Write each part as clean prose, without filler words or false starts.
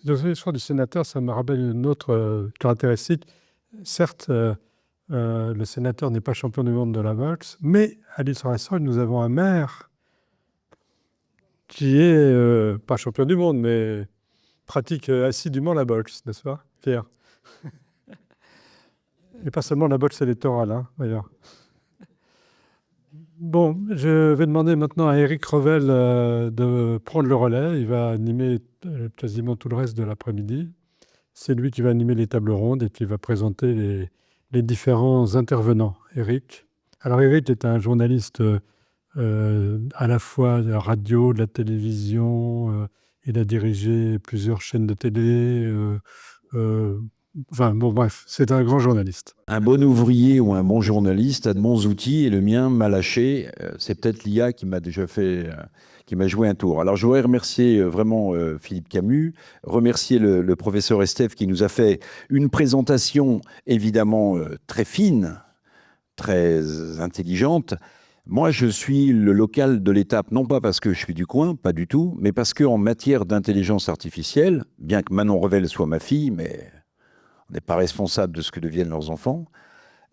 l'histoire du sénateur, ça me rappelle une autre caractéristique. Certes, le sénateur n'est pas champion du monde de la boxe, mais à l'île sur la Sorgue, nous avons un maire qui est pas champion du monde, mais pratique assidûment la boxe, n'est-ce pas, Pierre? Et pas seulement la boxe électorale, hein, d'ailleurs. Bon, je vais demander maintenant à Éric Revel de prendre le relais. Il va animer quasiment tout le reste de l'après-midi. C'est lui qui va animer les tables rondes et qui va présenter les différents intervenants. Éric. Alors, Éric est un journaliste à la fois de la radio, de la télévision. Il a dirigé plusieurs chaînes de télé. Enfin, bon, bref, c'est un grand journaliste. Un bon ouvrier ou un bon journaliste a de bons outils et le mien m'a lâché. C'est peut-être l'IA qui m'a déjà fait, qui m'a joué un tour. Alors je voudrais remercier vraiment Philippe Camus, remercier le professeur Estève qui nous a fait une présentation évidemment très fine, très intelligente. Moi, je suis le local de l'étape, non pas parce que je suis du coin, pas du tout, mais parce qu'en matière d'intelligence artificielle, bien que Manon Revel soit ma fille, mais on n'est pas responsable de ce que deviennent leurs enfants.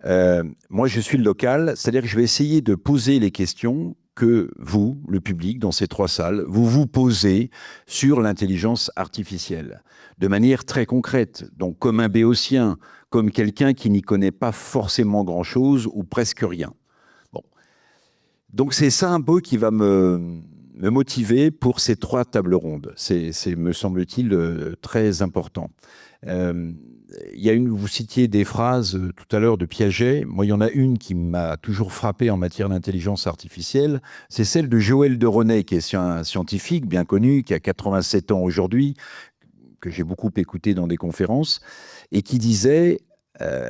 Moi, je suis le local, c'est-à-dire que je vais essayer de poser les questions que vous, le public, dans ces 3 salles, vous vous posez sur l'intelligence artificielle, de manière très concrète, donc comme un béotien, comme quelqu'un qui n'y connaît pas forcément grand-chose ou presque rien. Bon. Donc c'est ça un peu qui va me motiver pour ces 3 tables rondes. C'est me semble-t-il, très important. Vous citiez des phrases tout à l'heure de Piaget. Moi, il y en a une qui m'a toujours frappé en matière d'intelligence artificielle. C'est celle de Joël de René, qui est un scientifique bien connu, qui a 87 ans aujourd'hui, que j'ai beaucoup écouté dans des conférences, et qui disait,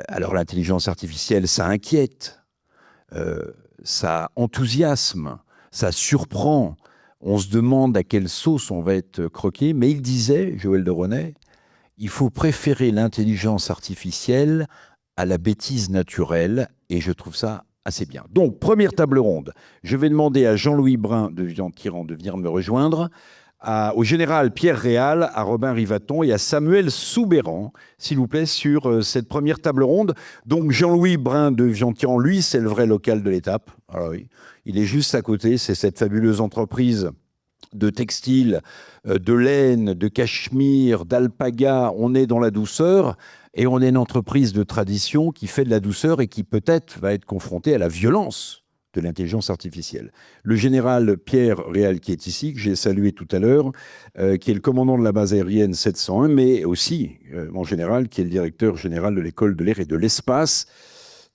alors l'intelligence artificielle, ça inquiète, ça enthousiasme, ça surprend, on se demande à quelle sauce on va être croqué, mais il disait, Joël de René, il faut préférer l'intelligence artificielle à la bêtise naturelle, et je trouve ça assez bien. Donc, première table ronde, je vais demander à Jean-Louis Brun de Vian-Tyran de venir me rejoindre, au général Pierre Réal, à Robin Rivaton et à Samuel Soubéran, s'il vous plaît, sur cette première table ronde. Donc, Jean-Louis Brun de Vian-Tyran, lui, c'est le vrai local de l'étape. Alors oui, il est juste à côté, c'est cette fabuleuse entreprise de textile, de laine, de cachemire, d'alpaga. On est dans la douceur et on est une entreprise de tradition qui fait de la douceur et qui peut-être va être confrontée à la violence de l'intelligence artificielle. Le général Pierre Réal, qui est ici, que j'ai salué tout à l'heure, qui est le commandant de la base aérienne 701, mais aussi, mon général, qui est le directeur général de l'école de l'air et de l'espace.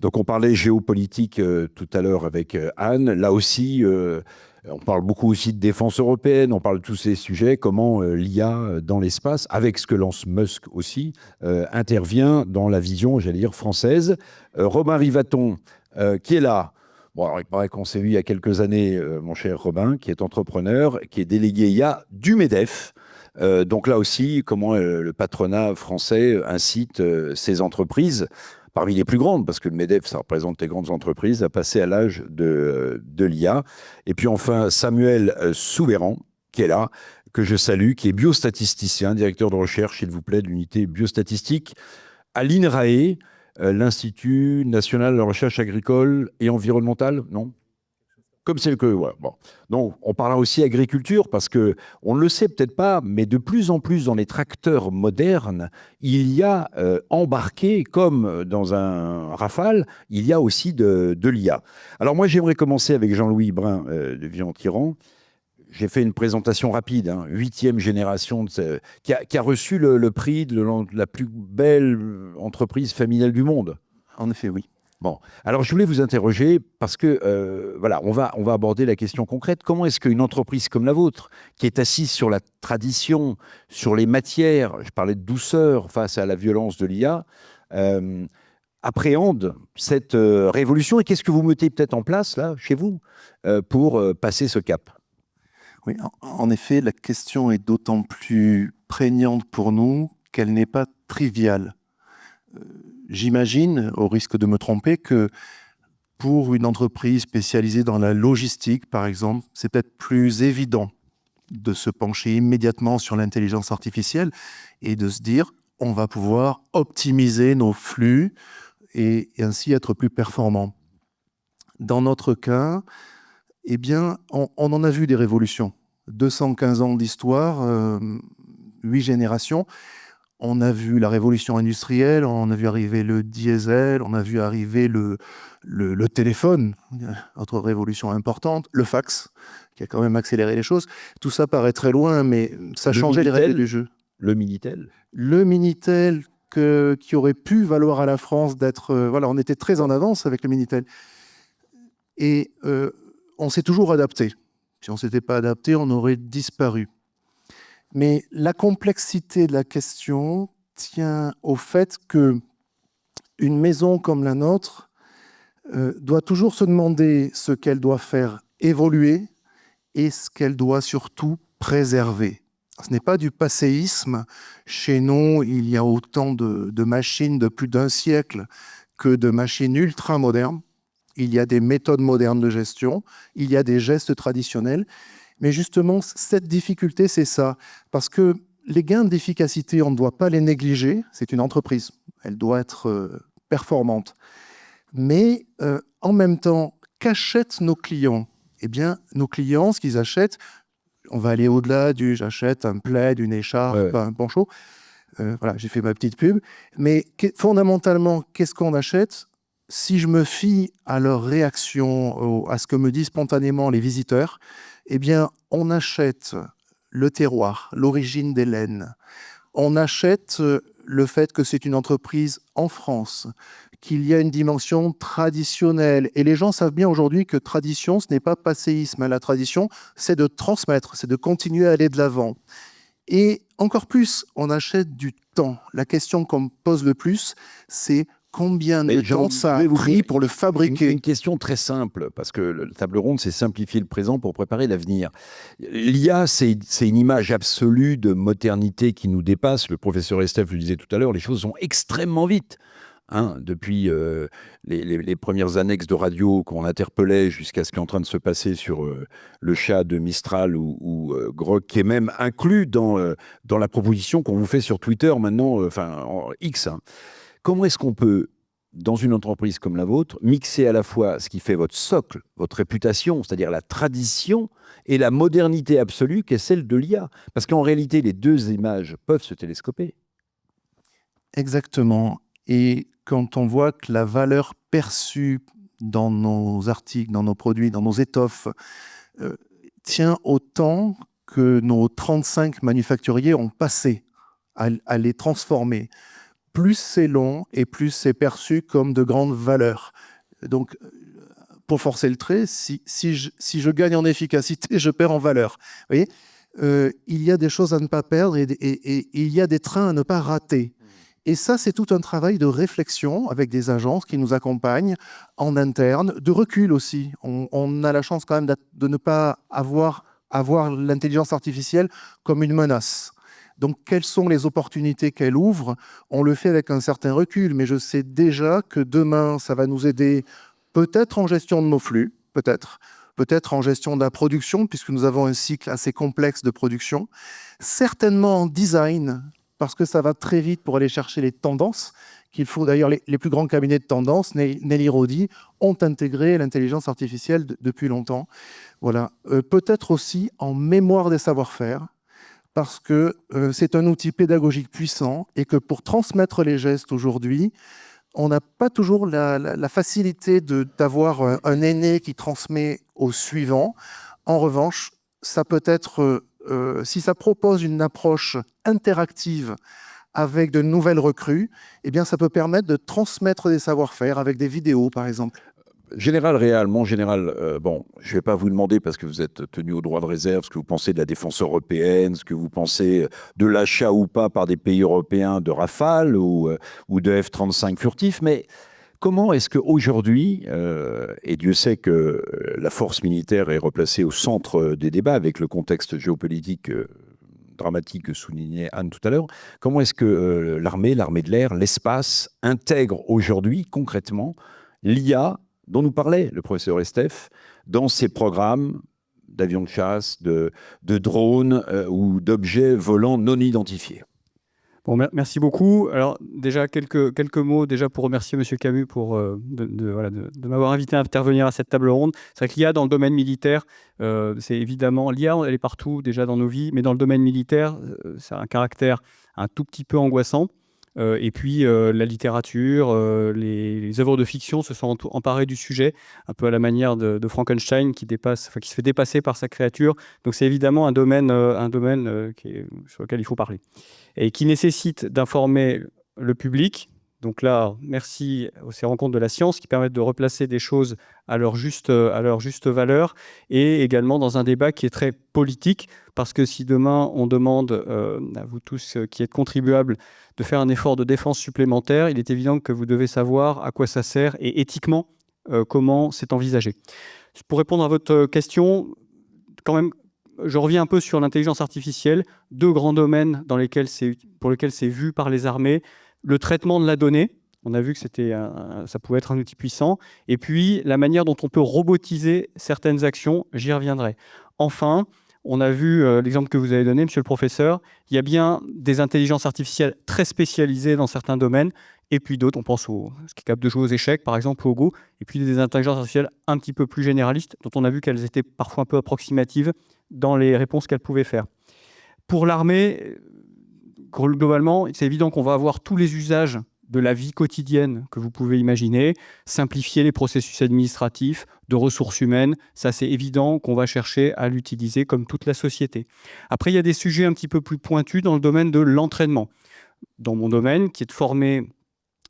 Donc on parlait géopolitique tout à l'heure avec Anne. Là aussi, on parle beaucoup aussi de défense européenne, on parle de tous ces sujets, comment l'IA dans l'espace, avec ce que lance Musk aussi, intervient dans la vision, j'allais dire, française. Robin Rivaton, qui est là. Bon, alors, il paraît qu'on s'est vu il y a quelques années, mon cher Robin, qui est entrepreneur, qui est délégué IA du MEDEF. Donc là aussi, comment le patronat français incite ces entreprises, parmi les plus grandes, parce que le MEDEF, ça représente les grandes entreprises, à passer à l'âge de l'IA. Et puis enfin, Samuel Soubéran, qui est là, que je salue, qui est biostatisticien, directeur de recherche, s'il vous plaît, de l'unité biostatistique à l'INRAE, l'Institut national de recherche agricole et environnementale, non ? Comme c'est le que, ouais, bon. Donc, on parlera aussi agriculture parce que on ne le sait peut-être pas, mais de plus en plus dans les tracteurs modernes, il y a embarqué, comme dans un Rafale, il y a aussi de l'IA. Alors moi, j'aimerais commencer avec Jean-Louis Brun de Vian-Tyran. J'ai fait une présentation rapide, 8e génération, qui a reçu le prix de la plus belle entreprise familiale du monde. En effet, oui. Bon, alors je voulais vous interroger parce que, voilà, on va aborder la question concrète. Comment est-ce qu'une entreprise comme la vôtre, qui est assise sur la tradition, sur les matières, je parlais de douceur face à la violence de l'IA, appréhende cette révolution et qu'est-ce que vous mettez peut-être en place, là, chez vous, pour passer ce cap ? Oui, en effet, la question est d'autant plus prégnante pour nous qu'elle n'est pas triviale. J'imagine, au risque de me tromper, que pour une entreprise spécialisée dans la logistique, par exemple, c'est peut-être plus évident de se pencher immédiatement sur l'intelligence artificielle et de se dire on va pouvoir optimiser nos flux et ainsi être plus performants. Dans notre cas, eh bien, on en a vu des révolutions. 215 ans d'histoire, 8 générations. On a vu la révolution industrielle, on a vu arriver le diesel, on a vu arriver le téléphone, autre révolution importante, le fax, qui a quand même accéléré les choses. Tout ça paraît très loin, mais ça changeait les règles du jeu. Le Minitel. Le Minitel qui aurait pu valoir à la France d'être... voilà, on était très en avance avec le Minitel. Et on s'est toujours adapté. Si on ne s'était pas adapté, on aurait disparu. Mais la complexité de la question tient au fait qu'une maison comme la nôtre doit toujours se demander ce qu'elle doit faire évoluer et ce qu'elle doit surtout préserver. Ce n'est pas du passéisme. Chez nous, il y a autant de machines de plus d'un siècle que de machines ultra modernes. Il y a des méthodes modernes de gestion, il y a des gestes traditionnels. Mais justement, cette difficulté, c'est ça. Parce que les gains d'efficacité, on ne doit pas les négliger. C'est une entreprise. Elle doit être performante. Mais en même temps, qu'achètent nos clients? Eh bien, nos clients, ce qu'ils achètent, on va aller au-delà du j'achète un plaid, une écharpe, un poncho. Voilà, j'ai fait ma petite pub. Mais fondamentalement, qu'est-ce qu'on achète? Si je me fie à leur réaction, à ce que me disent spontanément les visiteurs, eh bien, on achète le terroir, l'origine des laines. On achète le fait que c'est une entreprise en France, qu'il y a une dimension traditionnelle. Et les gens savent bien aujourd'hui que tradition, ce n'est pas passéisme. La tradition, c'est de transmettre, c'est de continuer à aller de l'avant. Et encore plus, on achète du temps. La question qu'on me pose le plus, c'est combien de temps ça a pris pour le fabriquer? Une question très simple, parce que la table ronde, c'est simplifier le présent pour préparer l'avenir. L'IA, c'est une image absolue de modernité qui nous dépasse. Le professeur Estève le disait tout à l'heure, les choses vont extrêmement vite. Depuis les premières annexes de radio qu'on interpellait jusqu'à ce qui est en train de se passer sur le chat de Mistral ou Grok, qui est même inclus dans la proposition qu'on vous fait sur Twitter maintenant, en X. Comment est-ce qu'on peut, dans une entreprise comme la vôtre, mixer à la fois ce qui fait votre socle, votre réputation, c'est-à-dire la tradition, et la modernité absolue qui est celle de l'IA? Parce qu'en réalité, les deux images peuvent se télescoper. Exactement. Et quand on voit que la valeur perçue dans nos articles, dans nos produits, dans nos étoffes, tient autant que nos 35 manufacturiers ont passé à les transformer, plus c'est long et plus c'est perçu comme de grandes valeurs. Donc, pour forcer le trait, si je gagne en efficacité, je perds en valeur. Vous voyez, il y a des choses à ne pas perdre et il y a des trains à ne pas rater. Et ça, c'est tout un travail de réflexion avec des agences qui nous accompagnent en interne, de recul aussi. On a la chance quand même de ne pas avoir l'intelligence artificielle comme une menace. Donc, quelles sont les opportunités qu'elle ouvre? On le fait avec un certain recul, mais je sais déjà que demain, ça va nous aider peut-être en gestion de nos flux, peut-être en gestion de la production, puisque nous avons un cycle assez complexe de production, certainement en design, parce que ça va très vite pour aller chercher les tendances, qu'il faut d'ailleurs, les plus grands cabinets de tendance, Nelly Rodi, ont intégré l'intelligence artificielle depuis longtemps. Voilà. Peut-être aussi en mémoire des savoir-faire, parce que c'est un outil pédagogique puissant et que pour transmettre les gestes aujourd'hui, on n'a pas toujours la facilité d'avoir un aîné qui transmet au suivant. En revanche, ça peut être, si ça propose une approche interactive avec de nouvelles recrues, eh bien, ça peut permettre de transmettre des savoir-faire avec des vidéos, par exemple. Général Réal, mon général, bon, je ne vais pas vous demander, parce que vous êtes tenu au droit de réserve, ce que vous pensez de la défense européenne, ce que vous pensez de l'achat ou pas par des pays européens de Rafale ou de F-35 furtifs, mais comment est-ce qu'aujourd'hui, et Dieu sait que la force militaire est replacée au centre des débats avec le contexte géopolitique dramatique que soulignait Anne tout à l'heure, comment est-ce que l'armée de l'air, l'espace, intègre aujourd'hui concrètement l'IA dont nous parlait le professeur Estève dans ses programmes d'avions de chasse, de drones ou d'objets volants non identifiés. Bon, merci beaucoup. Alors déjà quelques mots déjà pour remercier Monsieur Camus pour de m'avoir invité à intervenir à cette table ronde. C'est vrai que l'IA dans le domaine militaire, c'est évidemment l'IA, elle est partout déjà dans nos vies, mais dans le domaine militaire, ça a un caractère un tout petit peu angoissant. Et puis la littérature, les œuvres de fiction se sont emparées du sujet, un peu à la manière de Frankenstein qui se fait dépasser par sa créature. Donc c'est évidemment un domaine sur lequel il faut parler et qui nécessite d'informer le public. Donc là, merci à ces rencontres de la science qui permettent de replacer des choses à leur juste valeur, et également dans un débat qui est très politique, parce que si demain on demande à vous tous qui êtes contribuables de faire un effort de défense supplémentaire, il est évident que vous devez savoir à quoi ça sert et éthiquement comment c'est envisagé. Pour répondre à votre question, quand même, je reviens un peu sur l'intelligence artificielle. 2 grands domaines pour lesquels c'est vu par les armées. Le traitement de la donnée, on a vu que ça pouvait être un outil puissant. Et puis, la manière dont on peut robotiser certaines actions, j'y reviendrai. Enfin, on a vu l'exemple que vous avez donné, monsieur le professeur, il y a bien des intelligences artificielles très spécialisées dans certains domaines, et puis d'autres, on pense ce qui est capable de jouer aux échecs, par exemple, au Go, et puis des intelligences artificielles un petit peu plus généralistes, dont on a vu qu'elles étaient parfois un peu approximatives dans les réponses qu'elles pouvaient faire. Pour l'armée, globalement, c'est évident qu'on va avoir tous les usages de la vie quotidienne que vous pouvez imaginer, simplifier les processus administratifs, de ressources humaines, ça c'est évident qu'on va chercher à l'utiliser comme toute la société. Après, il y a des sujets un petit peu plus pointus dans le domaine de l'entraînement. Dans mon domaine, qui est de former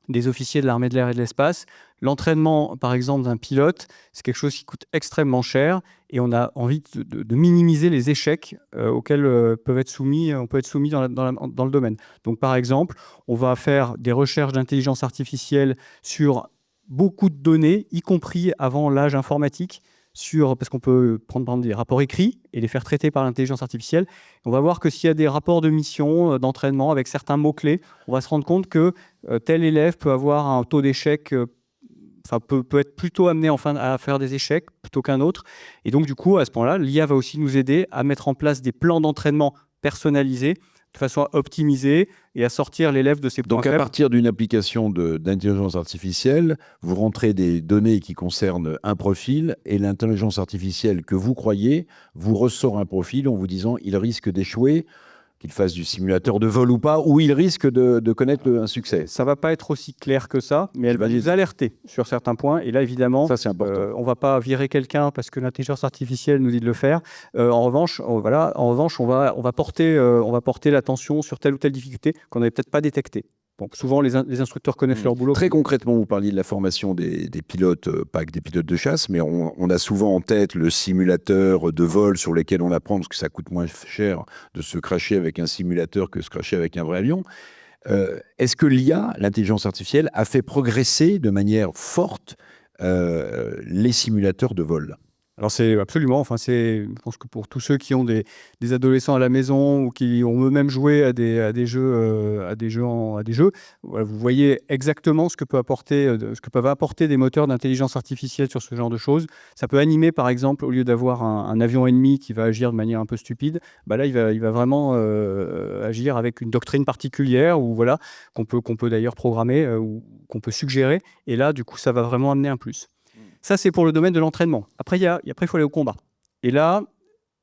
des officiers de l'armée de l'air et de l'espace, l'entraînement, par exemple, d'un pilote, c'est quelque chose qui coûte extrêmement cher et on a envie de minimiser les échecs auxquels on peut être soumis dans le domaine. Donc, par exemple, on va faire des recherches d'intelligence artificielle sur beaucoup de données, y compris avant l'âge informatique, parce qu'on peut prendre par exemple, des rapports écrits et les faire traiter par l'intelligence artificielle. On va voir que s'il y a des rapports de mission, d'entraînement avec certains mots-clés, on va se rendre compte que tel élève peut avoir un taux d'échec, peut être plutôt amené à faire des échecs plutôt qu'un autre. Et donc, du coup, à ce point-là, l'IA va aussi nous aider à mettre en place des plans d'entraînement personnalisés de façon à optimiser et à sortir l'élève de ses points faibles. Donc, à partir d'une application d'intelligence artificielle, vous rentrez des données qui concernent un profil et l'intelligence artificielle que vous croyez vous ressort un profil en vous disant il risque d'échouer, qu'il fasse du simulateur de vol ou pas, ou il risque de connaître un succès. Ça ne va pas être aussi clair que ça, mais elle va nous alerter sur certains points. Et là, évidemment, ça, c'est important. On ne va pas virer quelqu'un parce que l'intelligence artificielle nous dit de le faire. En revanche, on va porter l'attention sur telle ou telle difficulté qu'on n'avait peut-être pas détectée. Bon, souvent, les instructeurs connaissent leur boulot. Très concrètement, vous parliez de la formation des pilotes, pas que des pilotes de chasse, mais on a souvent en tête le simulateur de vol sur lesquels on apprend, parce que ça coûte moins cher de se crasher avec un simulateur que se crasher avec un vrai avion. Est-ce que l'IA, l'intelligence artificielle, a fait progresser de manière forte les simulateurs de vol ? Alors c'est absolument, je pense que pour tous ceux qui ont des adolescents à la maison ou qui ont eux-mêmes joué à des jeux, voilà, vous voyez exactement ce que peuvent apporter des moteurs d'intelligence artificielle sur ce genre de choses. Ça peut animer, par exemple, au lieu d'avoir un avion ennemi qui va agir de manière un peu stupide, là il va vraiment agir avec une doctrine particulière ou voilà qu'on peut d'ailleurs programmer ou qu'on peut suggérer. Et là, du coup, ça va vraiment amener un plus. Ça, c'est pour le domaine de l'entraînement. Après, il faut aller au combat. Et là,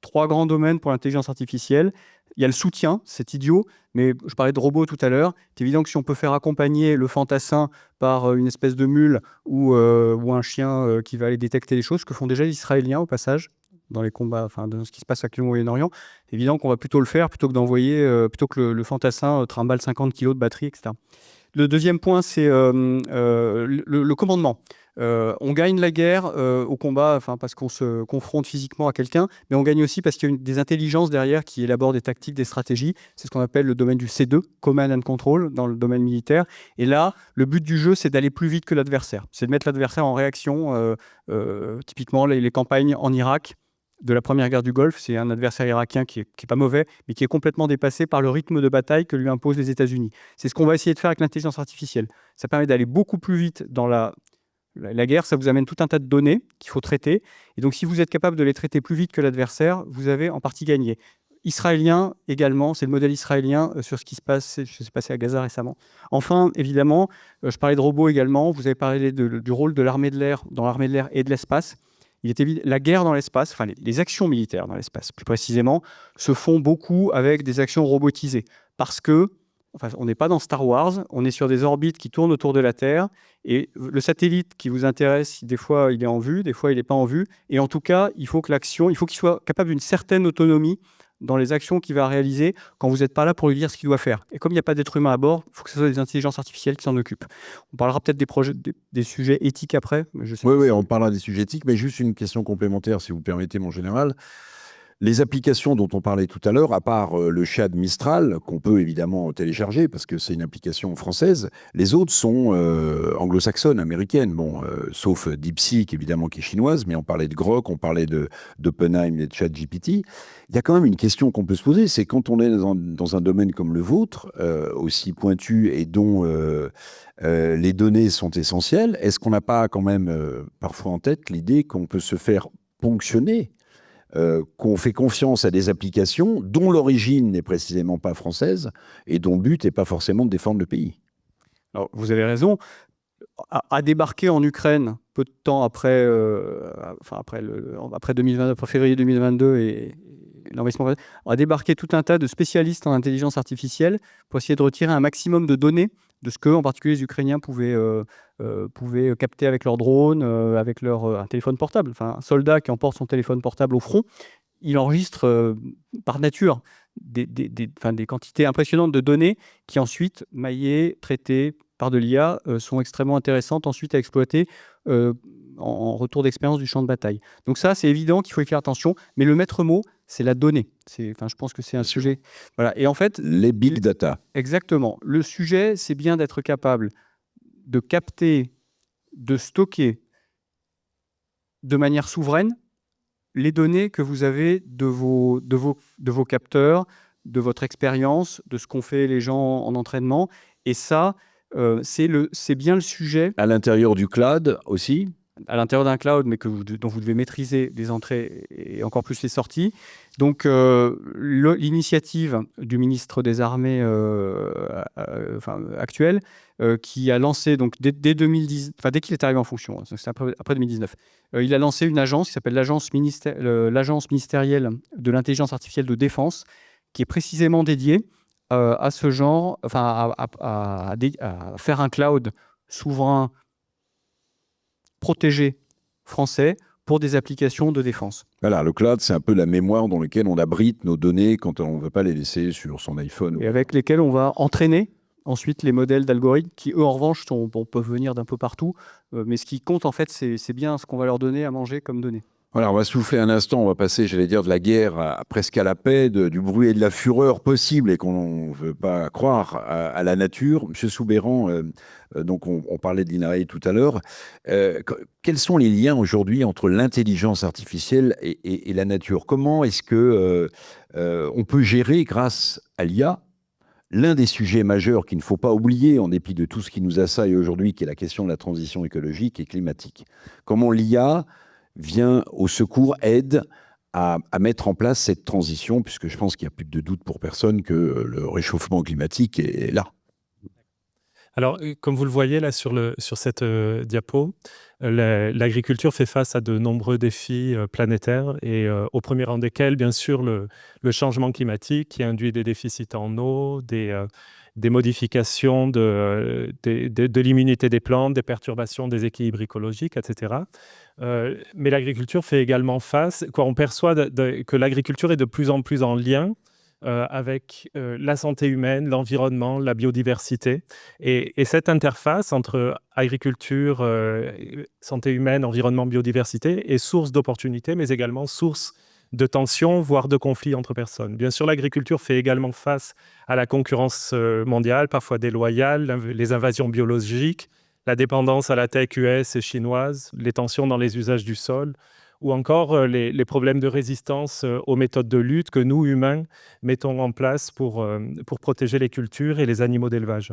3 grands domaines pour l'intelligence artificielle. Il y a le soutien, c'est idiot, mais je parlais de robots tout à l'heure. C'est évident que si on peut faire accompagner le fantassin par une espèce de mule ou un chien qui va aller détecter les choses, ce que font déjà les Israéliens au passage, dans les combats, dans ce qui se passe actuellement au Moyen-Orient, c'est évident qu'on va plutôt le faire plutôt que le fantassin trimballe 50 kg de batterie, etc. Le deuxième point, c'est le commandement. On gagne la guerre au combat parce qu'on se confronte physiquement à quelqu'un, mais on gagne aussi parce qu'il y a des intelligences derrière qui élaborent des tactiques, des stratégies. C'est ce qu'on appelle le domaine du C2, Command and Control, dans le domaine militaire. Et là, le but du jeu, c'est d'aller plus vite que l'adversaire. C'est de mettre l'adversaire en réaction. Typiquement, les campagnes en Irak de la première guerre du Golfe, c'est un adversaire irakien qui est pas mauvais, mais qui est complètement dépassé par le rythme de bataille que lui imposent les États-Unis. C'est ce qu'on va essayer de faire avec l'intelligence artificielle. Ça permet d'aller beaucoup plus vite dans la La guerre, ça vous amène tout un tas de données qu'il faut traiter. Et donc, si vous êtes capable de les traiter plus vite que l'adversaire, vous avez en partie gagné. Israélien également, c'est le modèle israélien sur ce qui se passe, à Gaza récemment. Enfin, évidemment, je parlais de robots également. Vous avez parlé du rôle de l'armée de l'air, dans l'armée de l'air et de l'espace. Il est évident, la guerre dans l'espace, enfin les actions militaires dans l'espace, plus précisément, se font beaucoup avec des actions robotisées. Parce que, enfin, on n'est pas dans Star Wars, on est sur des orbites qui tournent autour de la Terre. Et le satellite qui vous intéresse, des fois il est en vue, des fois il n'est pas en vue. Et en tout cas, il faut qu'il soit capable d'une certaine autonomie dans les actions qu'il va réaliser quand vous n'êtes pas là pour lui dire ce qu'il doit faire. Et comme il n'y a pas d'être humain à bord, il faut que ce soit des intelligences artificielles qui s'en occupent. On parlera peut-être des sujets éthiques après. Mais je sais Oui, on parlera des sujets éthiques, mais juste une question complémentaire, si vous permettez, mon général. Les applications dont on parlait tout à l'heure, à part le chat de Mistral, qu'on peut évidemment télécharger parce que c'est une application française, les autres sont anglo-saxonnes, américaines, sauf DeepSeek évidemment qui est chinoise, mais on parlait de Grok, on parlait d'OpenAI et de ChatGPT. Il y a quand même une question qu'on peut se poser, c'est quand on est dans un domaine comme le vôtre, aussi pointu et dont les données sont essentielles, est-ce qu'on n'a pas quand même parfois en tête l'idée qu'on peut se faire ponctionner, qu'on fait confiance à des applications dont l'origine n'est précisément pas française et dont le but n'est pas forcément de défendre le pays? Alors, vous avez raison. A débarqué en Ukraine peu de temps après, après 2022, après février 2022 et l'envahissement, a débarqué tout un tas de spécialistes en intelligence artificielle pour essayer de retirer un maximum de données de ce que, en particulier, les Ukrainiens pouvaient capter avec leur drone, avec un téléphone portable. Enfin, un soldat qui emporte son téléphone portable au front, il enregistre par nature des quantités impressionnantes de données qui ensuite, maillées, traitées par de l'IA, sont extrêmement intéressantes ensuite à exploiter en retour d'expérience du champ de bataille. Donc ça, c'est évident qu'il faut y faire attention, mais le maître mot, c'est la donnée. Je pense que c'est un sujet. Voilà. Et en fait, les big data. Exactement. Le sujet, c'est bien d'être capable de capter, de stocker de manière souveraine les données que vous avez de vos capteurs, de votre expérience, de ce qu'ont fait les gens en entraînement. Et ça, c'est bien le sujet. À l'intérieur du cloud aussi? À l'intérieur d'un cloud, mais dont vous devez maîtriser les entrées et encore plus les sorties. Donc, l'initiative du ministre des Armées actuel, qui a lancé, donc, dès 2010, dès qu'il est arrivé en fonction, c'est après 2019, il a lancé une agence qui s'appelle l'Agence ministérielle de l'intelligence artificielle de défense, qui est précisément dédiée à ce genre, à faire un cloud souverain protégé français pour des applications de défense. Voilà, le cloud, c'est un peu la mémoire dans laquelle on abrite nos données quand on ne veut pas les laisser sur son iPhone. Et avec lesquelles on va entraîner ensuite les modèles d'algorithmes qui, eux, en revanche, peuvent venir d'un peu partout. Mais ce qui compte, en fait, c'est bien ce qu'on va leur donner à manger comme données. Voilà, on va souffler un instant, on va passer, j'allais dire, de la guerre presque à la paix, du bruit et de la fureur possible et qu'on ne veut pas croire à la nature. Monsieur Soubeyran, donc on parlait de l'INRAE tout à l'heure. Quels sont les liens aujourd'hui entre l'intelligence artificielle et la nature? Comment est-ce que on peut gérer, grâce à l'IA, l'un des sujets majeurs qu'il ne faut pas oublier, en dépit de tout ce qui nous assaille aujourd'hui, qui est la question de la transition écologique et climatique? Comment l'IA vient au secours, aide à mettre en place cette transition, puisque je pense qu'il n'y a plus de doute pour personne que le réchauffement climatique est là. Alors, comme vous le voyez là sur cette diapo, l'agriculture fait face à de nombreux défis planétaires et au premier rang desquels, bien sûr, le changement climatique qui induit des déficits en eau, des modifications de l'immunité des plantes, des perturbations des équilibres écologiques, etc. Mais l'agriculture fait également face, on perçoit que l'agriculture est de plus en plus en lien avec la santé humaine, l'environnement, la biodiversité. Et cette interface entre agriculture, santé humaine, environnement, biodiversité est source d'opportunités, mais également source de tensions, voire de conflits entre personnes. Bien sûr, l'agriculture fait également face à la concurrence mondiale, parfois déloyale, les invasions biologiques, la dépendance à la tech US et chinoise, les tensions dans les usages du sol, ou encore les problèmes de résistance aux méthodes de lutte que nous, humains, mettons en place pour protéger les cultures et les animaux d'élevage.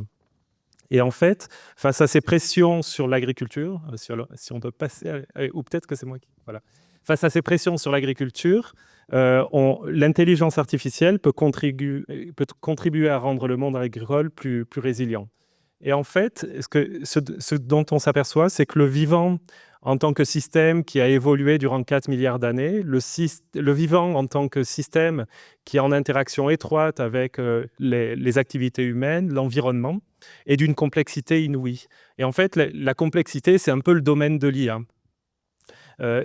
Et en fait, face à ces pressions sur l'agriculture, si on peut passer, ou peut-être que c'est moi qui... Voilà. Face à ces pressions sur l'agriculture, l'intelligence artificielle peut contribuer à rendre le monde agricole plus résilient. Et en fait, ce dont on s'aperçoit, c'est que le vivant, en tant que système qui a évolué durant 4 milliards d'années, le vivant en tant que système qui est en interaction étroite avec les activités humaines, l'environnement, est d'une complexité inouïe. Et en fait, la complexité, c'est un peu le domaine de l'IA.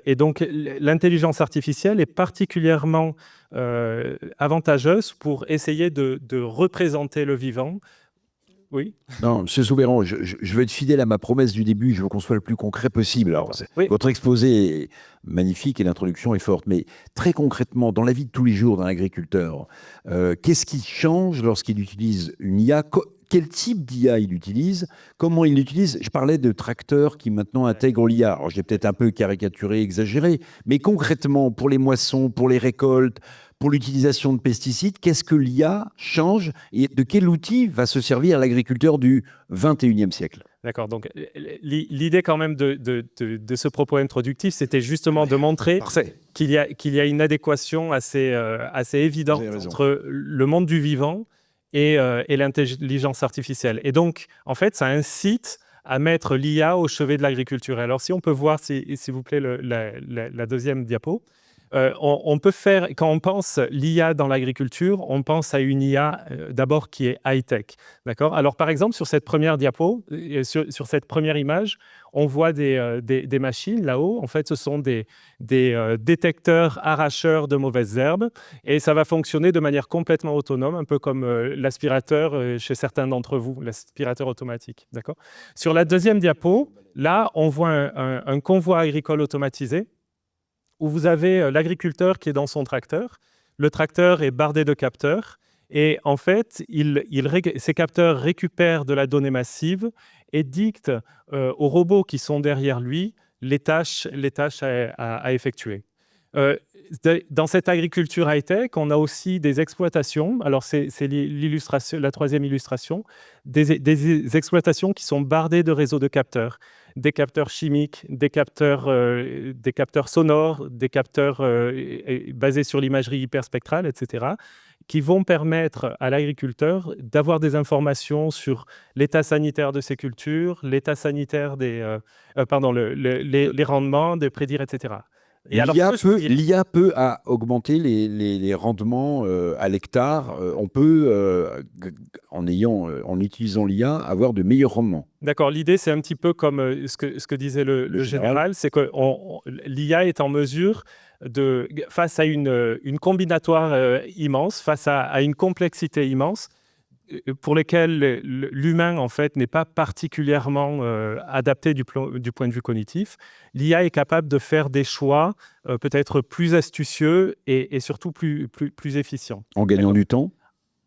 Et donc, l'intelligence artificielle est particulièrement avantageuse pour essayer de représenter le vivant. Oui. Non, M. Soubeyran, je veux être fidèle à ma promesse du début, je veux qu'on soit le plus concret possible. Alors, oui. Votre exposé est magnifique et l'introduction est forte, mais très concrètement, dans la vie de tous les jours d'un agriculteur, qu'est-ce qui change lorsqu'il utilise une IA? Quel type d'IA il utilise? Comment il l'utilise? Je parlais de tracteurs qui maintenant intègrent l'IA. Alors, j'ai peut-être un peu caricaturé, exagéré, mais concrètement, pour les moissons, pour les récoltes, pour l'utilisation de pesticides, qu'est-ce que l'IA change et de quel outil va se servir l'agriculteur du 21e siècle? D'accord. Donc, l'idée quand même de ce propos introductif, c'était justement de montrer qu'il y a une adéquation assez évidente entre le monde du vivant et l'intelligence artificielle. Et donc, en fait, ça incite à mettre l'IA au chevet de l'agriculture. Alors, si on peut voir, s'il vous plaît, la deuxième diapo. On peut faire, quand on pense l'IA dans l'agriculture, on pense à une IA d'abord qui est high-tech. D'accord ? Alors, par exemple, sur cette première diapo, sur cette première image, on voit des machines là-haut. En fait, ce sont des détecteurs arracheurs de mauvaises herbes et ça va fonctionner de manière complètement autonome, un peu comme l'aspirateur chez certains d'entre vous, l'aspirateur automatique. D'accord ? Sur la deuxième diapo, là, on voit un convoi agricole automatisé où vous avez l'agriculteur qui est dans son tracteur. Le tracteur est bardé de capteurs et en fait, ces capteurs récupèrent de la donnée massive et dictent aux robots qui sont derrière lui les tâches à effectuer. Dans cette agriculture high-tech, on a aussi des exploitations. Alors, c'est l'illustration, la troisième illustration, des exploitations qui sont bardées de réseaux de capteurs. Des capteurs chimiques, des capteurs sonores, des capteurs basés sur l'imagerie hyperspectrale, etc., qui vont permettre à l'agriculteur d'avoir des informations sur l'état sanitaire de ses cultures, l'état sanitaire les rendements, de prédire, etc. L'IA peut augmenter les rendements à l'hectare. On peut, en utilisant l'IA, avoir de meilleurs rendements. D'accord. L'idée, c'est un petit peu comme ce que disait le général, c'est que l'IA est en mesure, face à une combinatoire immense, face à une complexité immense, pour lesquels l'humain, en fait, n'est pas particulièrement adapté du point de vue cognitif, l'IA est capable de faire des choix peut-être plus astucieux et surtout plus efficients. En gagnant du temps ?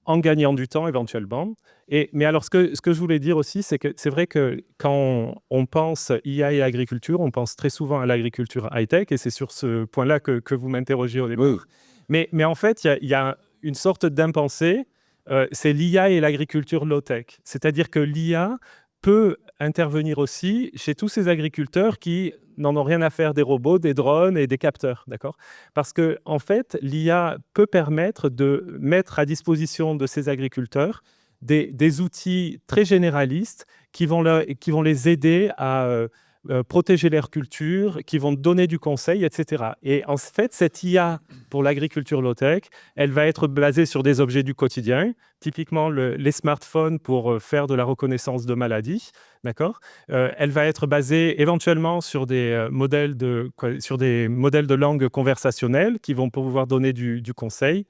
En gagnant du temps, éventuellement. Mais alors, ce que je voulais dire aussi, c'est que c'est vrai que quand on pense IA et agriculture, on pense très souvent à l'agriculture high-tech, et c'est sur ce point-là que vous m'interrogiez au départ. Oui. Mais en fait, il y a une sorte d'impensé. C'est l'IA et l'agriculture low-tech. C'est-à-dire que l'IA peut intervenir aussi chez tous ces agriculteurs qui n'en ont rien à faire des robots, des drones et des capteurs. D'accord ? Parce que, en fait, l'IA peut permettre de mettre à disposition de ces agriculteurs des outils très généralistes qui vont les aider à protéger leur culture, qui vont donner du conseil, etc. Et en fait, cette IA pour l'agriculture low-tech, elle va être basée sur des objets du quotidien, typiquement les smartphones pour faire de la reconnaissance de maladies, d'accord ? Elle va être basée éventuellement sur des modèles de langue conversationnelle qui vont pouvoir donner du conseil.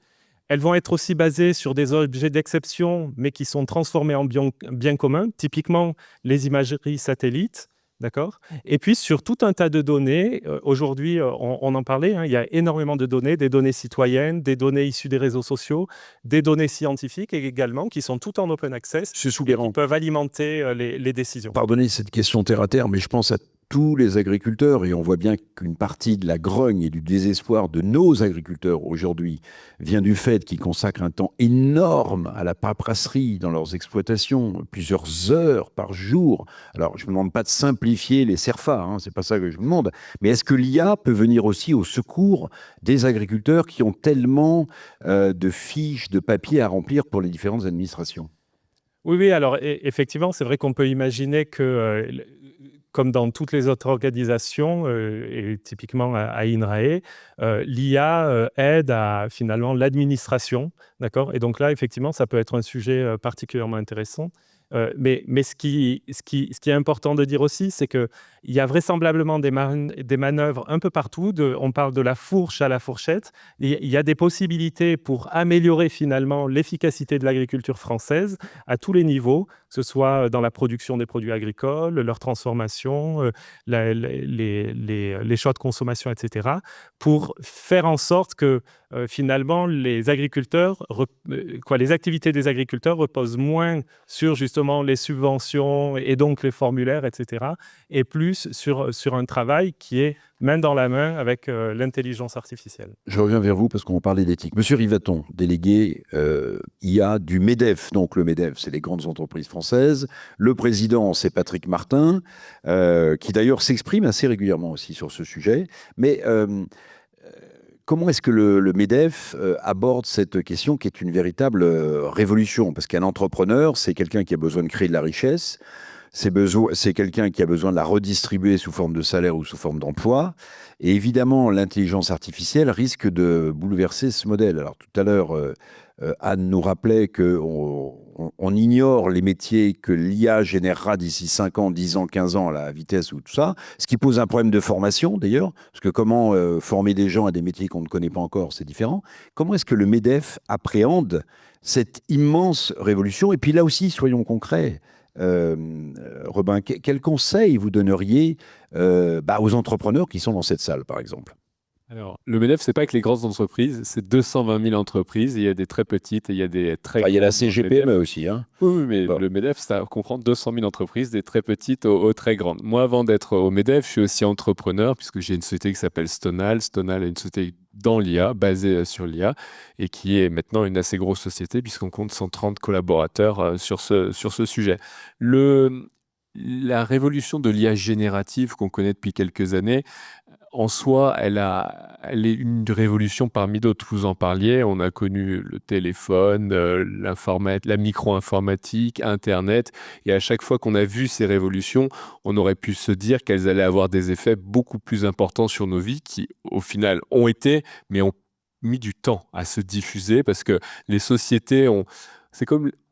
Elles vont être aussi basées sur des objets d'exception, mais qui sont transformés en bien commun, typiquement les imageries satellites. D'accord ? Et puis, sur tout un tas de données, aujourd'hui, on en parlait, il y a énormément de données, des données citoyennes, des données issues des réseaux sociaux, des données scientifiques également, qui sont toutes en open access, qui peuvent alimenter les décisions. Pardonnez cette question terre à terre, mais je pense à tous les agriculteurs, et on voit bien qu'une partie de la grogne et du désespoir de nos agriculteurs aujourd'hui vient du fait qu'ils consacrent un temps énorme à la paperasserie dans leurs exploitations, plusieurs heures par jour. Alors, je ne me demande pas de simplifier les CERFA, hein, c'est pas ça que je me demande, mais est-ce que l'IA peut venir aussi au secours des agriculteurs qui ont tellement de fiches, de papier à remplir pour les différentes administrations? Oui, oui, alors effectivement, c'est vrai qu'on peut imaginer que, comme dans toutes les autres organisations, et typiquement à INRAE, l'IA aide à finalement l'administration, d'accord? Et donc là, effectivement, ça peut être un sujet particulièrement intéressant. Mais ce qui est important de dire aussi, c'est qu'il y a vraisemblablement des manœuvres un peu partout. On parle de la fourche à la fourchette. Il y a des possibilités pour améliorer finalement l'efficacité de l'agriculture française à tous les niveaux, que ce soit dans la production des produits agricoles, leur transformation, les choix de consommation, etc., pour faire en sorte que finalement les activités des agriculteurs reposent moins sur justement les subventions et donc les formulaires, etc., et plus sur un travail qui est main dans la main avec l'intelligence artificielle. Je reviens vers vous parce qu'on parlait d'éthique. Monsieur Rivaton, délégué IA du MEDEF. Donc le MEDEF, c'est les grandes entreprises françaises. Le président, c'est Patrick Martin, qui d'ailleurs s'exprime assez régulièrement aussi sur ce sujet. Mais comment est-ce que le MEDEF aborde cette question qui est une véritable révolution? Parce qu'un entrepreneur, c'est quelqu'un qui a besoin de créer de la richesse, c'est quelqu'un qui a besoin de la redistribuer sous forme de salaire ou sous forme d'emploi. Et évidemment, l'intelligence artificielle risque de bouleverser ce modèle. Alors tout à l'heure, Anne nous rappelait qu'on ignore les métiers que l'IA générera d'ici 5 ans, 10 ans, 15 ans, à la vitesse ou tout ça, ce qui pose un problème de formation d'ailleurs, parce que comment former des gens à des métiers qu'on ne connaît pas encore, c'est différent. Comment est-ce que le MEDEF appréhende cette immense révolution? Et puis là aussi, soyons concrets, Robin, quel conseil vous donneriez aux entrepreneurs qui sont dans cette salle, par exemple? Alors, le MEDEF, c'est pas que les grandes entreprises, c'est 220 000 entreprises. Il y a des très petites et il y a des très Il y a la grandes dans le CGPME MEDEF. aussi. Hein. Oui, mais Bon. le MEDEF, ça comprend 200 000 entreprises, des très petites aux très grandes. Moi, avant d'être au MEDEF, je suis aussi entrepreneur puisque j'ai une société qui s'appelle Stonal. Stonal est une société dans l'IA, basée sur l'IA, et qui est maintenant une assez grosse société puisqu'on compte 130 collaborateurs sur ce sujet. La révolution de l'IA générative qu'on connaît depuis quelques années, en soi, elle est une révolution parmi d'autres. Vous en parliez, on a connu le téléphone, la micro-informatique, Internet, et à chaque fois qu'on a vu ces révolutions, on aurait pu se dire qu'elles allaient avoir des effets beaucoup plus importants sur nos vies, qui au final ont été, mais ont mis du temps à se diffuser, parce que les sociétés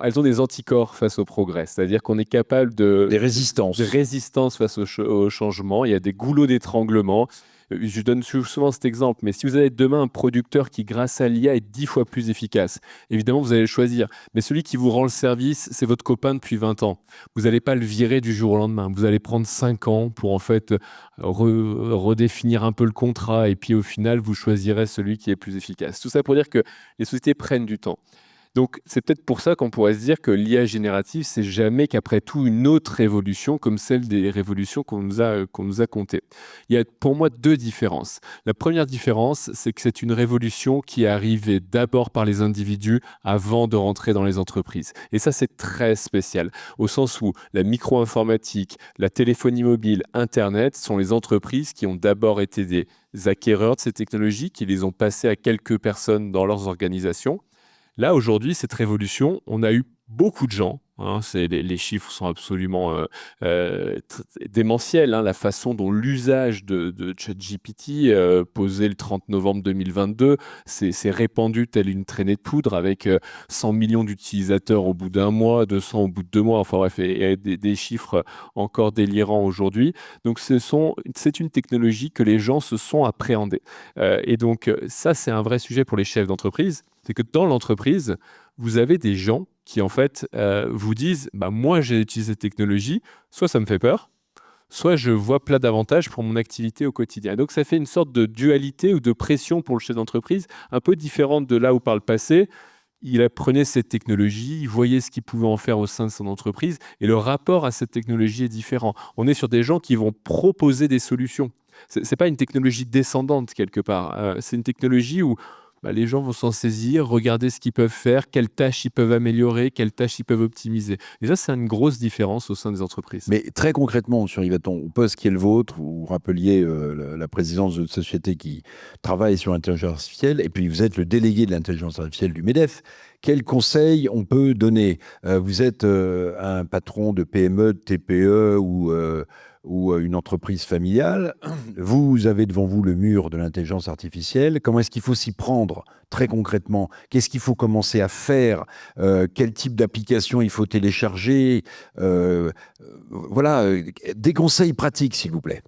elles ont des anticorps face au progrès, c'est-à-dire qu'on est capable Des résistances. de résistance face au changement. Il y a des goulots d'étranglement. Je donne souvent cet exemple, mais si vous avez demain un producteur qui, grâce à l'IA, est 10 fois plus efficace, évidemment, vous allez le choisir. Mais celui qui vous rend le service, c'est votre copain depuis 20 ans. Vous n'allez pas le virer du jour au lendemain. Vous allez prendre 5 ans pour en fait redéfinir un peu le contrat et puis au final, vous choisirez celui qui est plus efficace. Tout ça pour dire que les sociétés prennent du temps. Donc, c'est peut-être pour ça qu'on pourrait se dire que l'IA générative, c'est jamais qu'après tout une autre révolution comme celle des révolutions qu'on nous a contées. Il y a pour moi 2 différences. La première différence, c'est que c'est une révolution qui est arrivée d'abord par les individus avant de rentrer dans les entreprises. Et ça, c'est très spécial, au sens où la micro-informatique, la téléphonie mobile, Internet sont les entreprises qui ont d'abord été des acquéreurs de ces technologies, qui les ont passées à quelques personnes dans leurs organisations. Là, aujourd'hui, cette révolution, on a eu beaucoup de gens, les chiffres sont absolument démentiels, la façon dont l'usage de ChatGPT, posé le 30 novembre 2022, s'est répandu telle une traînée de poudre avec 100 millions d'utilisateurs au bout d'un mois, 200 au bout de 2 mois, enfin bref, et des chiffres encore délirants aujourd'hui. Donc, c'est une technologie que les gens se sont appréhendés. Et donc, ça, c'est un vrai sujet pour les chefs d'entreprise. C'est que dans l'entreprise, vous avez des gens qui, en fait, vous disent moi, j'ai utilisé cette technologie, soit ça me fait peur, soit je vois plein d'avantages pour mon activité au quotidien. Et donc, ça fait une sorte de dualité ou de pression pour le chef d'entreprise, un peu différente de là où par le passé, il apprenait cette technologie, il voyait ce qu'il pouvait en faire au sein de son entreprise, et le rapport à cette technologie est différent. On est sur des gens qui vont proposer des solutions. C'est pas une technologie descendante quelque part. C'est une technologie où les gens vont s'en saisir, regarder ce qu'ils peuvent faire, quelles tâches ils peuvent améliorer, quelles tâches ils peuvent optimiser. Et ça, c'est une grosse différence au sein des entreprises. Mais très concrètement, sur Yvaton, au poste qui est le vôtre, vous rappeliez la présidence d'une société qui travaille sur l'intelligence artificielle, et puis vous êtes le délégué de l'intelligence artificielle du MEDEF. Quels conseils on peut donner? Vous êtes un patron de PME, de TPE ou une entreprise familiale. Vous avez devant vous le mur de l'intelligence artificielle. Comment est-ce qu'il faut s'y prendre très concrètement? Qu'est-ce qu'il faut commencer à faire? Quel type d'application il faut télécharger? Voilà, des conseils pratiques, s'il vous plaît.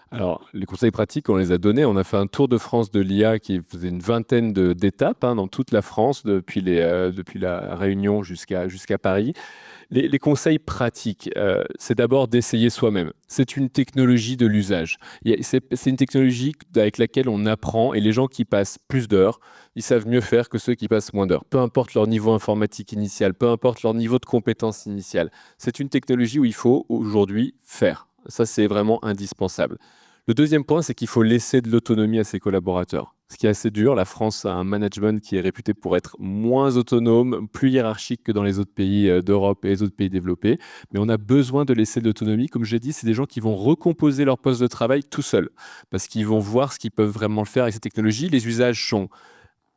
Alors, les conseils pratiques, on les a donnés. On a fait un tour de France de l'IA qui faisait une vingtaine d'étapes dans toute la France, depuis la Réunion jusqu'à Paris. Les conseils pratiques, c'est d'abord d'essayer soi-même. C'est une technologie de l'usage. C'est une technologie avec laquelle on apprend, et les gens qui passent plus d'heures, ils savent mieux faire que ceux qui passent moins d'heures. Peu importe leur niveau informatique initial, peu importe leur niveau de compétence initiale. C'est une technologie où il faut aujourd'hui faire. Ça, c'est vraiment indispensable. Le deuxième point, c'est qu'il faut laisser de l'autonomie à ses collaborateurs. Ce qui est assez dur. La France a un management qui est réputé pour être moins autonome, plus hiérarchique que dans les autres pays d'Europe et les autres pays développés. Mais on a besoin de laisser de l'autonomie. Comme j'ai dit, c'est des gens qui vont recomposer leur poste de travail tout seuls, parce qu'ils vont voir ce qu'ils peuvent vraiment faire avec ces technologies. Les usages sont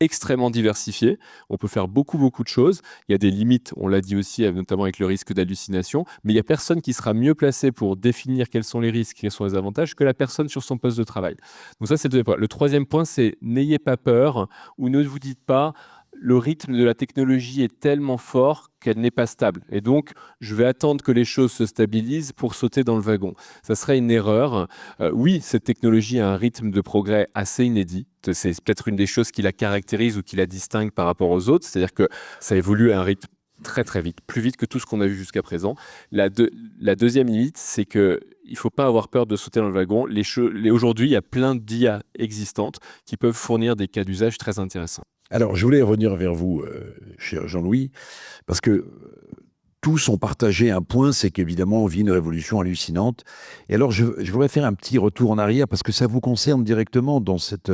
extrêmement diversifié. On peut faire beaucoup de choses. Il y a des limites, on l'a dit aussi, notamment avec le risque d'hallucination, mais il n'y a personne qui sera mieux placé pour définir quels sont les risques, quels sont les avantages, que la personne sur son poste de travail. Donc ça, c'est le deuxième point. Le troisième point, c'est n'ayez pas peur, ou ne vous dites pas le rythme de la technologie est tellement fort qu'elle n'est pas stable. Et donc, je vais attendre que les choses se stabilisent pour sauter dans le wagon. Ça serait une erreur. Oui, cette technologie a un rythme de progrès assez inédit. C'est peut-être une des choses qui la caractérise ou qui la distingue par rapport aux autres. C'est-à-dire que ça évolue à un rythme très très vite, plus vite que tout ce qu'on a vu jusqu'à présent. La deuxième limite, c'est que il ne faut pas avoir peur de sauter dans le wagon. Aujourd'hui, il y a plein d'IA existantes qui peuvent fournir des cas d'usage très intéressants. Alors, je voulais revenir vers vous, cher Jean-Louis, parce que tous ont partagé un point, c'est qu'évidemment, on vit une révolution hallucinante. Et alors, je voudrais faire un petit retour en arrière, parce que ça vous concerne directement dans cette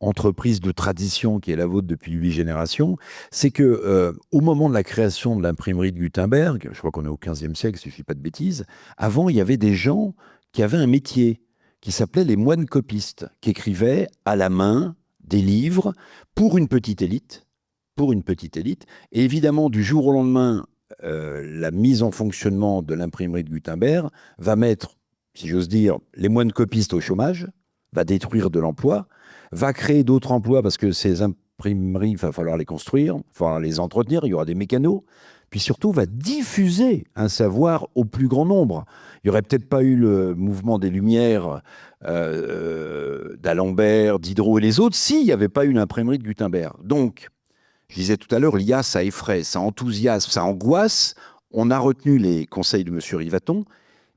entreprise de tradition qui est la vôtre depuis 8 générations. C'est que au moment de la création de l'imprimerie de Gutenberg, je crois qu'on est au XVe siècle, si je ne dis pas de bêtises, avant, il y avait des gens qui avaient un métier qui s'appelait les moines copistes, qui écrivaient à la main des livres pour une petite élite, et évidemment, du jour au lendemain, la mise en fonctionnement de l'imprimerie de Gutenberg va mettre, si j'ose dire, les moines copistes au chômage, va détruire de l'emploi, va créer d'autres emplois parce que ces imprimeries, il va falloir les construire, il va falloir les entretenir, il y aura des mécanos, puis surtout va diffuser un savoir au plus grand nombre. Il n'y aurait peut-être pas eu le mouvement des Lumières d'Alembert, Diderot et les autres s'il n'y avait pas eu l'imprimerie de Gutenberg. Donc, je disais tout à l'heure, l'IA, ça effraie, ça enthousiasme, ça angoisse. On a retenu les conseils de M. Yvaton,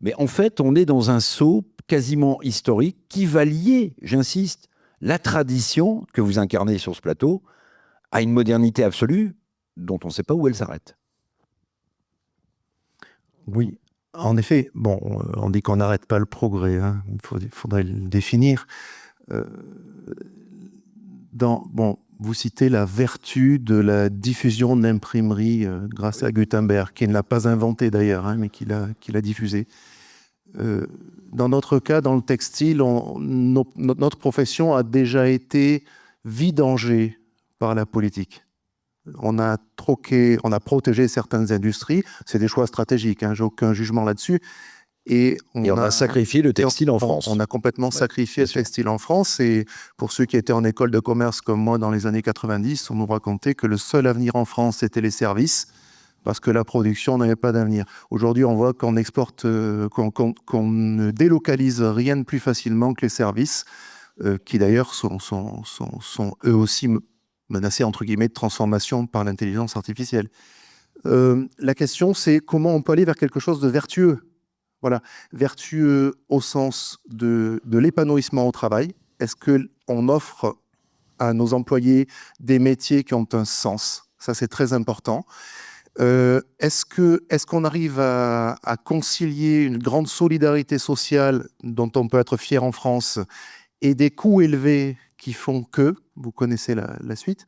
mais en fait, on est dans un saut quasiment historique qui va lier, j'insiste, la tradition que vous incarnez sur ce plateau à une modernité absolue dont on ne sait pas où elle s'arrête. Oui, en effet, bon, on dit qu'on n'arrête pas le progrès, hein. Il faudrait le définir. Vous citez la vertu de la diffusion de l'imprimerie grâce à Gutenberg, qui ne l'a pas inventé d'ailleurs, hein, mais qui l'a diffusé. Dans notre cas, dans le textile, notre profession a déjà été vidangée par la politique. On a protégé certaines industries, c'est des choix stratégiques, hein, j'ai aucun jugement là-dessus. Et on a sacrifié le textile en France. On a complètement sacrifié le textile en France. Et pour ceux qui étaient en école de commerce comme moi dans les années 90, on nous racontait que le seul avenir en France, c'était les services, parce que la production n'avait pas d'avenir. Aujourd'hui, on voit qu'on exporte, qu'on ne délocalise rien de plus facilement que les services, qui d'ailleurs sont eux aussi menacés, entre guillemets, de transformation par l'intelligence artificielle. La question, c'est comment on peut aller vers quelque chose de vertueux. Voilà, vertueux au sens de l'épanouissement au travail. Est-ce qu'on offre à nos employés des métiers qui ont un sens? Ça, c'est très important. Est-ce qu'on arrive à concilier une grande solidarité sociale dont on peut être fier en France et des coûts élevés qui font que, vous connaissez la suite.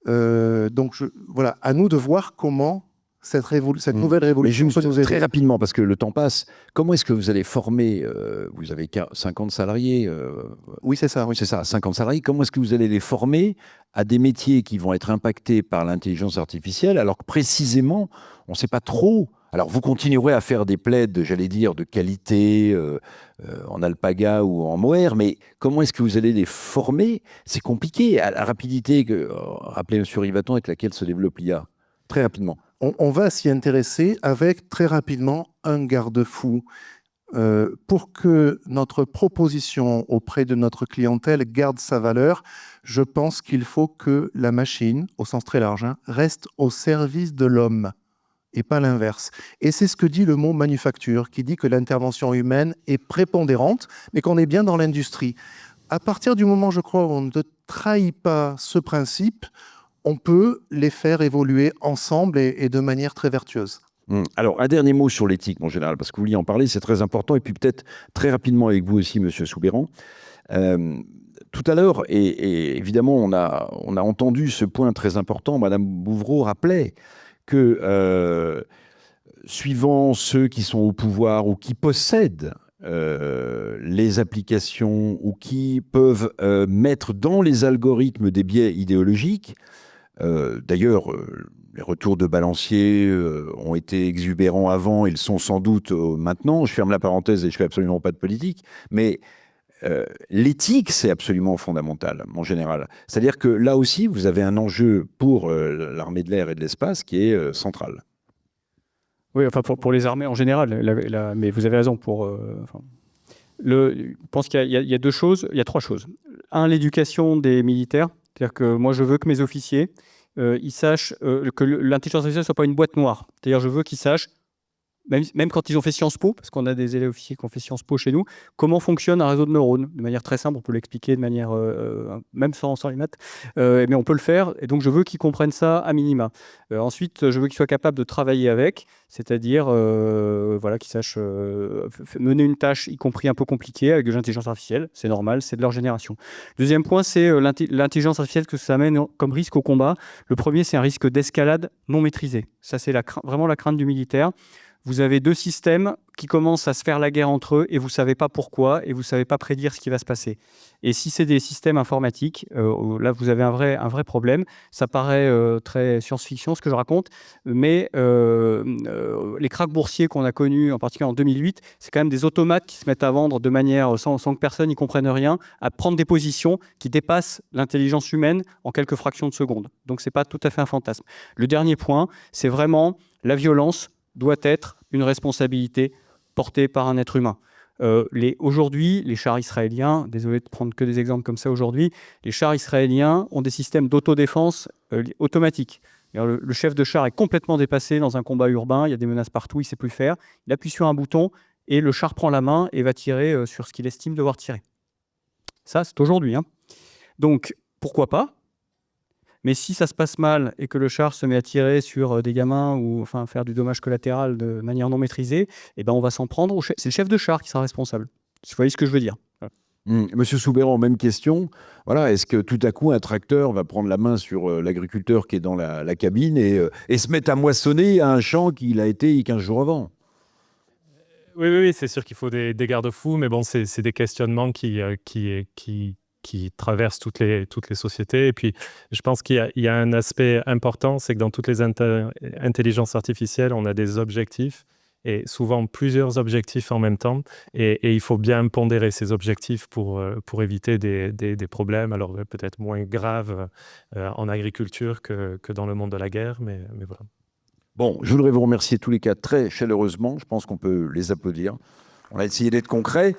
Donc voilà, à nous de voir comment cette nouvelle révolution peut nous aider. Très rapidement, parce que le temps passe, comment est-ce que vous allez former, vous avez 50 salariés Oui, c'est ça. Oui. C'est ça, 50 salariés. Comment est-ce que vous allez les former à des métiers qui vont être impactés par l'intelligence artificielle, alors que précisément, on ne sait pas trop. Alors, vous continuerez à faire des plaides, j'allais dire, de qualité en alpaga ou en mohair, mais comment est-ce que vous allez les former? C'est compliqué, à la rapidité que, rappelez M. Rivaton, avec laquelle se développe l'IA. Très rapidement. On va s'y intéresser avec très rapidement un garde-fou. Pour que notre proposition auprès de notre clientèle garde sa valeur, je pense qu'il faut que la machine, au sens très large, reste au service de l'homme et pas l'inverse. Et c'est ce que dit le mot manufacture, qui dit que l'intervention humaine est prépondérante, mais qu'on est bien dans l'industrie. À partir du moment, je crois, où on ne trahit pas ce principe, on peut les faire évoluer ensemble et de manière très vertueuse. Alors, un dernier mot sur l'éthique, mon général, parce que vous vouliez en parler, c'est très important. Et puis peut-être très rapidement avec vous aussi, Monsieur Soubeyran. Tout à l'heure, et évidemment, on a entendu ce point très important. Madame Bouvreau rappelait que suivant ceux qui sont au pouvoir ou qui possèdent les applications ou qui peuvent mettre dans les algorithmes des biais idéologiques, d'ailleurs, les retours de balancier ont été exubérants avant, ils sont sans doute maintenant. Je ferme la parenthèse et je fais absolument pas de politique. Mais l'éthique, c'est absolument fondamental, mon général. C'est-à-dire que là aussi, vous avez un enjeu pour l'armée de l'air et de l'espace qui est central. Oui, enfin pour les armées en général, mais vous avez raison. Je pense qu'il y a deux choses, il y a trois choses. Un, l'éducation des militaires. C'est-à-dire que moi, je veux que mes officiers, ils sachent que l'intelligence artificielle ne soit pas une boîte noire. C'est-à-dire je veux qu'ils sachent, même quand ils ont fait Sciences Po, parce qu'on a des élèves officiers qui ont fait Sciences Po chez nous, comment fonctionne un réseau de neurones. De manière très simple, on peut l'expliquer de manière, même sans les maths, mais on peut le faire. Et donc, je veux qu'ils comprennent ça à minima. Ensuite, je veux qu'ils soient capables de travailler avec, c'est-à-dire qu'ils sachent mener une tâche, y compris un peu compliquée, avec de l'intelligence artificielle. C'est normal, c'est de leur génération. Deuxième point, c'est l'intelligence artificielle que ça amène comme risque au combat. Le premier, c'est un risque d'escalade non maîtrisé. Ça, c'est vraiment la crainte du militaire. Vous avez deux systèmes qui commencent à se faire la guerre entre eux et vous ne savez pas pourquoi et vous ne savez pas prédire ce qui va se passer. Et si c'est des systèmes informatiques, là, vous avez un vrai problème. Ça paraît très science-fiction, ce que je raconte, mais les krachs boursiers qu'on a connus, en particulier en 2008, c'est quand même des automates qui se mettent à vendre de manière, sans que personne n'y comprenne rien, à prendre des positions qui dépassent l'intelligence humaine en quelques fractions de secondes. Donc, ce n'est pas tout à fait un fantasme. Le dernier point, c'est vraiment la violence doit être une responsabilité portée par un être humain. Aujourd'hui, les chars israéliens, désolé de prendre que des exemples comme ça aujourd'hui, les chars israéliens ont des systèmes d'autodéfense automatiques. Le chef de char est complètement dépassé dans un combat urbain, il y a des menaces partout, il ne sait plus faire. Il appuie sur un bouton et le char prend la main et va tirer sur ce qu'il estime devoir tirer. Ça, c'est aujourd'hui. Donc, pourquoi pas ? Mais si ça se passe mal et que le char se met à tirer sur des gamins ou faire du dommage collatéral de manière non maîtrisée, on va s'en prendre. C'est le chef de char qui sera responsable. Vous voyez ce que je veux dire. Monsieur Soubeyran, même question. Voilà, est-ce que tout à coup un tracteur va prendre la main sur l'agriculteur qui est dans la cabine et se mettre à moissonner un champ qu'il a été 15 jours avant? Oui, c'est sûr qu'il faut des garde-fous, mais bon, c'est des questionnements qui traverse toutes les sociétés. Et puis, je pense qu'il y a un aspect important, c'est que dans toutes les intelligences artificielles, on a des objectifs, et souvent plusieurs objectifs en même temps. Et il faut bien pondérer ces objectifs pour éviter des problèmes, alors peut-être moins graves en agriculture que dans le monde de la guerre, mais voilà. Bon, je voudrais vous remercier tous les quatre très chaleureusement. Je pense qu'on peut les applaudir. On a essayé d'être concret.